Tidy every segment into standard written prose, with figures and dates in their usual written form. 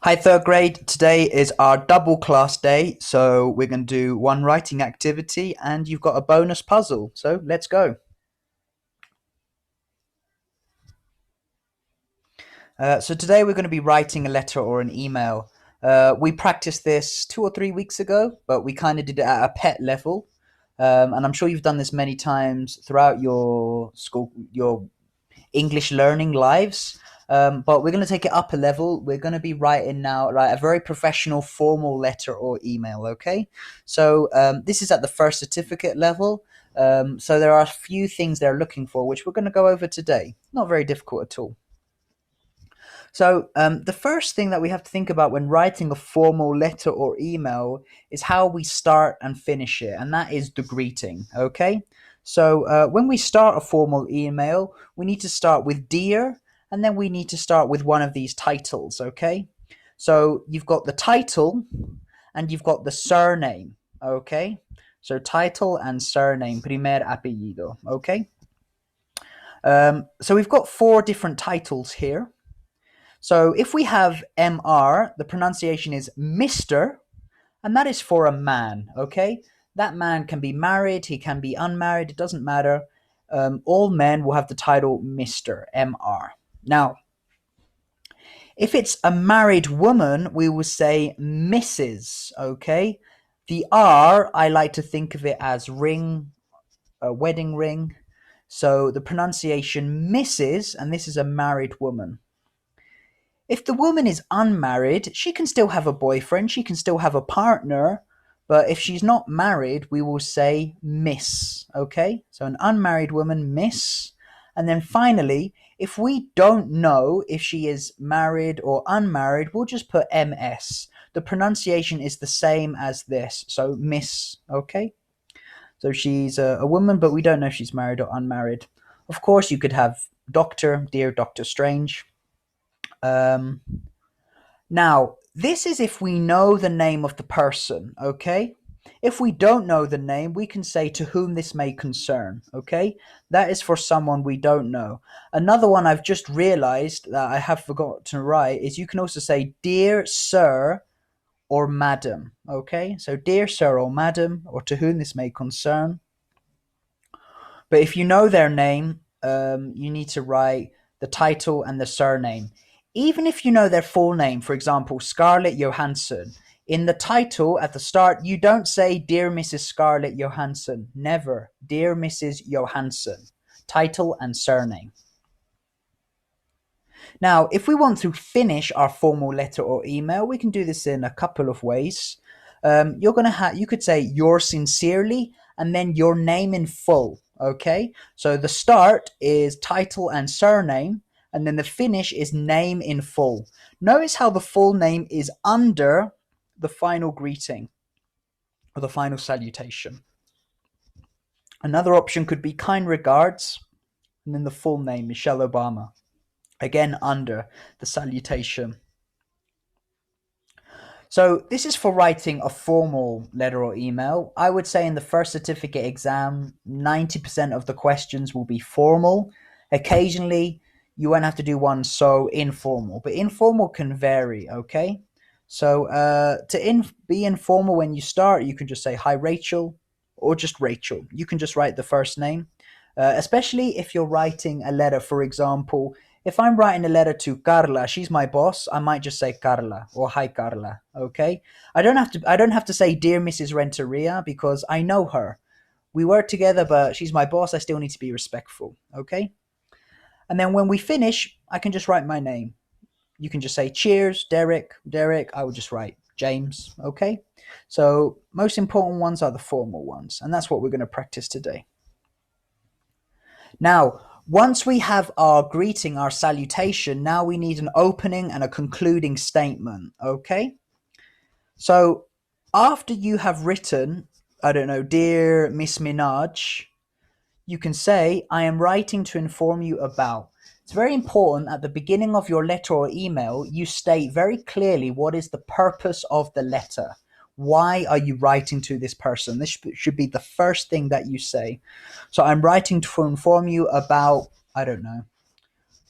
Hi, third grade. Today is our double class day, so we're going to do one writing activity and you've got a bonus puzzle. So let's go. So today we're going to be writing a letter or an email. We practiced this 2 or 3 weeks ago, but we kind of did it at a pet level. And I'm sure you've done this many times throughout your school, your English learning lives. But we're going to take it up a level. We're going to be writing now a very professional, formal letter or email. Okay, so this is at the first certificate level. So there are a few things they're looking for, which we're going to go over today. Not very difficult at all. So, the first thing that we have to think about when writing a formal letter or email is how we start and finish it, and that is the greeting. Okay. So, when we start a formal email, we need to start with dear, and then we need to start with one of these titles. Okay. So, you've got the title and you've got the surname. Okay. So, title and surname, primer apellido. Okay. So, we've got four different titles here. So if we have MR, the pronunciation is Mr., and that is for a man, okay? That man can be married, he can be unmarried, it doesn't matter. All men will have the title Mr., MR. Now, if it's a married woman, we will say Mrs., okay? The R, I like to think of it as ring, a wedding ring. So the pronunciation Mrs., and this is a married woman. If the woman is unmarried, she can still have a boyfriend, she can still have a partner, but if she's not married, we will say miss, okay? So an unmarried woman, miss. And then finally, if we don't know if she is married or unmarried, we'll just put ms. The pronunciation is the same as this, so miss, okay? So she's a woman, but we don't know if she's married or unmarried. Of course, you could have Doctor, dear Doctor Strange. Um, Now, this is if we know the name of the person, okay? If we don't know the name, we can say to whom this may concern, okay? That is for someone we don't know. Another one I've just realized that I have forgotten to write is you can also say dear sir or madam, okay? So dear sir or madam, or to whom this may concern. But if you know their name, you need to write the title and the surname. Even if you know their full name, for example, Scarlett Johansson, in the title at the start, you don't say Dear Mrs. Scarlett Johansson. Never. Dear Mrs. Johansson. Title and surname. Now, if we want to finish our formal letter or email, we can do this in a couple of ways. You could say yours sincerely and then your name in full. Okay, so the start is title and surname, and then the finish is name in full. Notice how the full name is under the final greeting or the final salutation. Another option could be kind regards, and then the full name, Michelle Obama. Again, under the salutation. So this is for writing a formal letter or email. I would say in the first certificate exam, 90% of the questions will be formal. Occasionally, you won't have to do one so informal, but informal can vary, okay? So be informal when you start, you can just say, hi, Rachel, or just Rachel. You can just write the first name, especially if you're writing a letter, for example, if I'm writing a letter to Carla, she's my boss, I might just say Carla or hi Carla, okay? I don't have to say dear Mrs. Renteria because I know her. We work together, but she's my boss. I still need to be respectful, okay? And then when we finish, I can just write my name. You can just say cheers, Derek, Derek. I would just write James, okay? So most important ones are the formal ones, and that's what we're going to practice today. Now, once we have our greeting, our salutation, now we need an opening and a concluding statement, okay? So after you have written, I don't know, dear Miss Minaj, you can say, I am writing to inform you about. It's very important at the beginning of your letter or email, you state very clearly what is the purpose of the letter. Why are you writing to this person? This should be the first thing that you say. So I'm writing to inform you about, I don't know,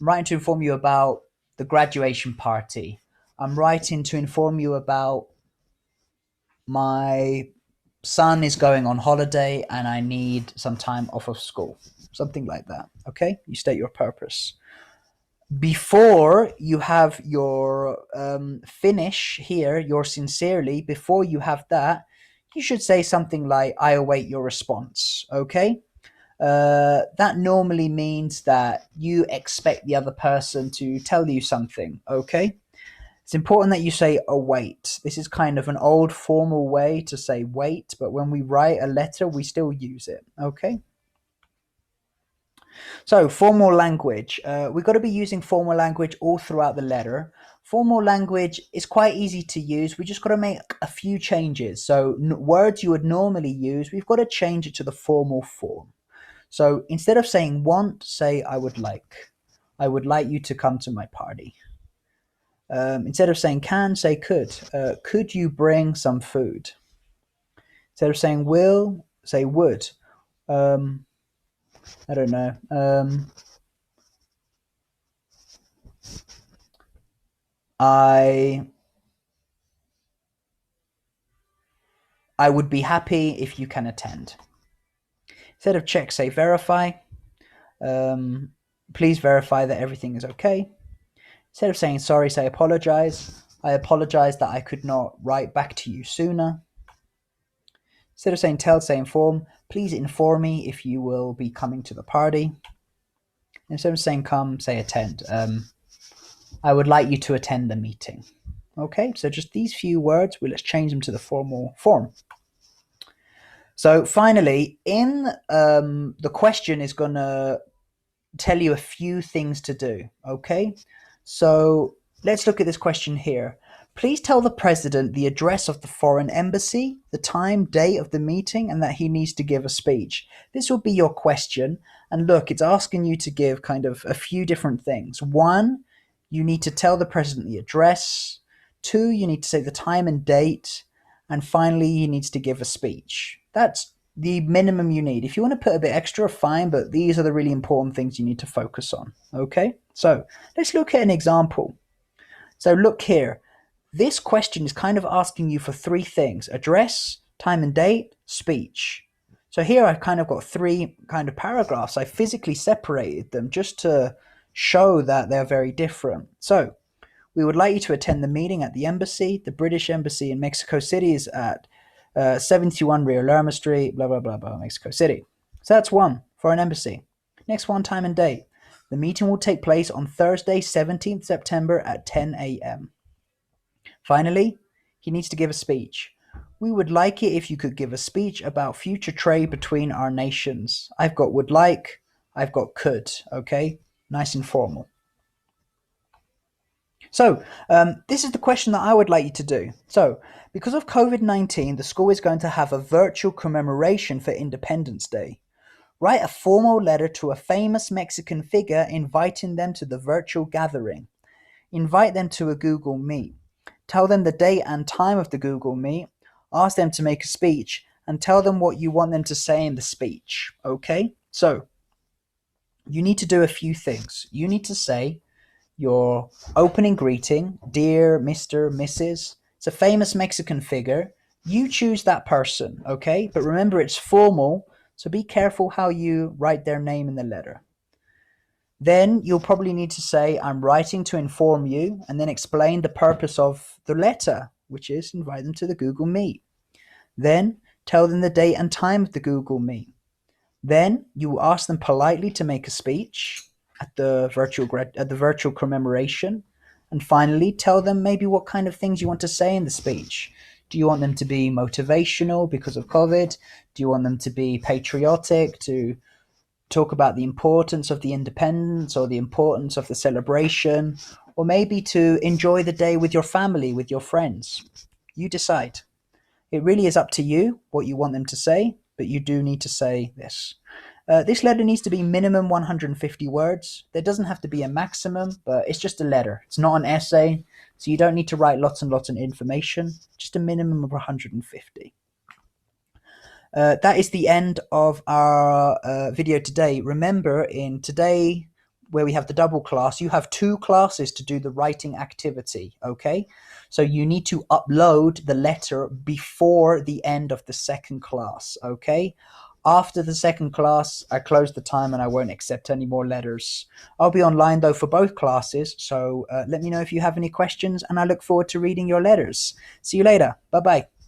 I'm writing to inform you about the graduation party. I'm writing to inform you about my son is going on holiday and I need some time off of school. Something like that. Okay? You state your purpose. Before you have your finish here, your sincerely, before you have that, you should say something like, I await your response. Okay? That normally means that you expect the other person to tell you something. Okay? It's important that you say await. This is kind of an old formal way to say wait, but when we write a letter, we still use it. Okay? So, formal language. We've got to be using formal language all throughout the letter. Formal language is quite easy to use. We just got to make a few changes. So, words you would normally use, we've got to change it to the formal form. So, instead of saying want, say I would like. I would like you to come to my party. Instead of saying can, say could. Could you bring some food? Instead of saying will, say would. Um, I don't know. I I would be happy if you can attend. Instead of check, say verify. Um, Please verify that everything is okay. Instead of saying sorry, say apologize. I apologize that I could not write back to you sooner. Instead of saying tell, say inform. Please inform me if you will be coming to the party. Instead of saying come, say attend. I would like you to attend the meeting. Okay, so just these few words, let's change them to the formal form. So finally, in the question is going to tell you a few things to do. Okay, so let's look at this question here. Please tell the president the address of the foreign embassy, the time, date of the meeting, and that he needs to give a speech. This will be your question. And look, it's asking you to give kind of a few different things. One, you need to tell the president the address. Two, you need to say the time and date. And finally, he needs to give a speech. That's the minimum you need. If you want to put a bit extra, fine, but these are the really important things you need to focus on. Okay, so let's look at an example. So look here. This question is kind of asking you for three things: address, time and date, speech. So here I've kind of got three kind of paragraphs. I physically separated them just to show that they're very different. So we would like you to attend the meeting at the embassy. The British Embassy in Mexico City is at 71 Rio Lerma Street, blah, blah, blah, blah, Mexico City. So that's one for an embassy. Next one, time and date. The meeting will take place on Thursday, 17th September at 10 a.m. Finally, he needs to give a speech. We would like it if you could give a speech about future trade between our nations. I've got would like, I've got could, okay? Nice and formal. So, this is the question that I would like you to do. So, because of COVID-19, the school is going to have a virtual commemoration for Independence Day. Write a formal letter to a famous Mexican figure inviting them to the virtual gathering. Invite them to a Google Meet. Tell them the date and time of the Google Meet. Ask them to make a speech and tell them what you want them to say in the speech. Okay? So, you need to do a few things. You need to say your opening greeting, dear Mr., Mrs. It's a famous Mexican figure. You choose that person, okay? But remember, it's formal, so be careful how you write their name in the letter. Then you'll probably need to say, I'm writing to inform you, and then explain the purpose of the letter, which is invite them to the Google Meet. Then tell them the date and time of the Google Meet. Then you will ask them politely to make a speech at the virtual commemoration. And finally, tell them maybe what kind of things you want to say in the speech. Do you want them to be motivational because of COVID? Do you want them to be patriotic, to talk about the importance of the independence or the importance of the celebration, or maybe to enjoy the day with your family, with your friends? You decide. It really is up to you what you want them to say, but you do need to say this. This letter needs to be minimum 150 words. There doesn't have to be a maximum, but it's just a letter. It's not an essay, so you don't need to write lots and lots of information, just a minimum of 150. That is the end of our video today. Remember, in today where we have the double class, you have 2 classes to do the writing activity, okay? So you need to upload the letter before the end of the second class, okay? After the second class, I close the time and I won't accept any more letters. I'll be online though for both classes, so let me know if you have any questions, and I look forward to reading your letters. See you later. Bye bye.